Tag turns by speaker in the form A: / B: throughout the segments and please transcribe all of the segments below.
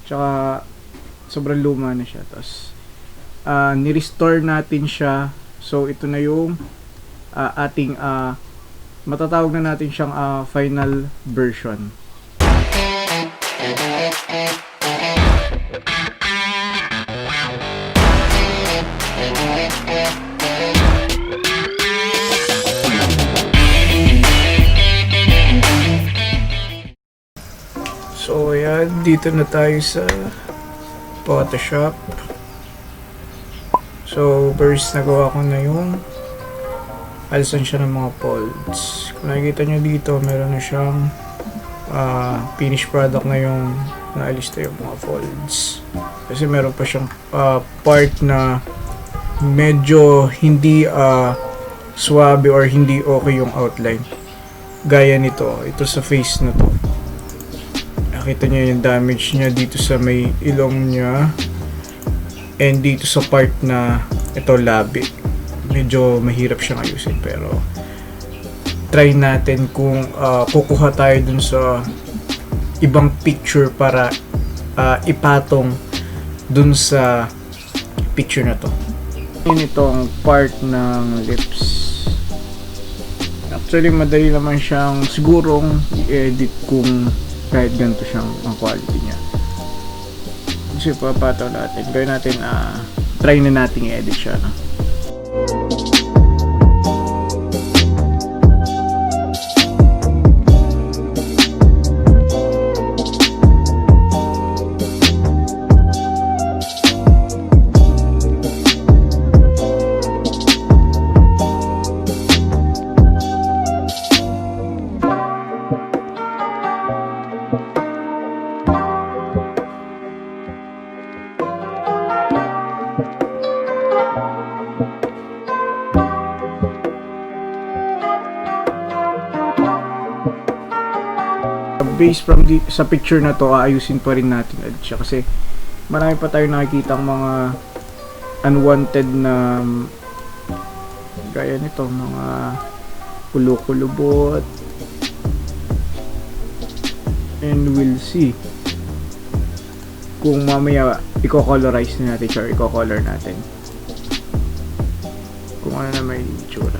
A: Tsaka sobrang luma na siya. Tapos ni-restore natin siya. So ito na yung ating matatawag na natin siyang final version. So ayan, dito na tayo sa Photoshop. So first nagawa ko na yung alisan siya ng mga folds. Kung nakikita nyo dito, meron na siyang finished product na yung naalis na yung mga folds. Kasi meron pa siyang part na medyo hindi swabe or hindi okay yung outline. Gaya nito, ito sa face na to. Nakita nyo yung damage niya dito sa may ilong niya and dito sa part na ito labi. Medyo mahirap siyang ayusin pero try natin kung kukuha tayo dun sa ibang picture para ipatong dun sa picture na to. Yun itong part ng lips. Actually madali naman siyang sigurong i-edit kung kahit ganito siyang ang quality niya. Kasi papataw natin. Gawin natin try na natin i-edit siya, no? Based from sa picture na to, aayusin pa rin natin ulit siya kasi marami pa tayong nakikita ang mga unwanted na gaya nito, mga kulo-kulubot, and we'll see kung mamaya i-colorize na natin siya or i-color natin kung ano na may itsura.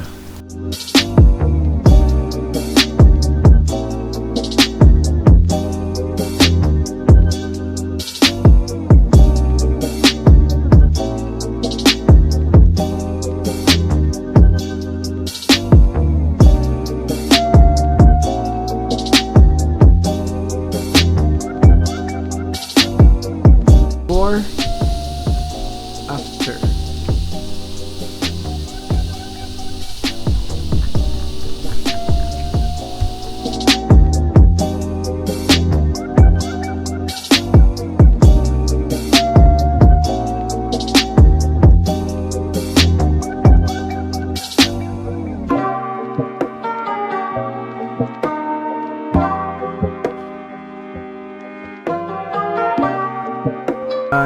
A: After.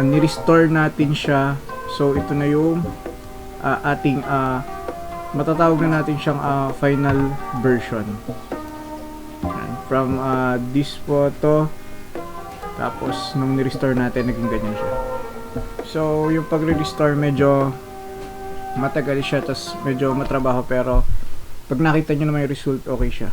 A: Ni-restore natin siya. So ito na yung ating matatawag na natin siyang final version. From this photo, tapos nung ni-restore natin naging ganyan siya. So yung pag-restore medyo matagal siya, tas medyo matrabaho, pero pag nakita nyo naman yung result, okay siya.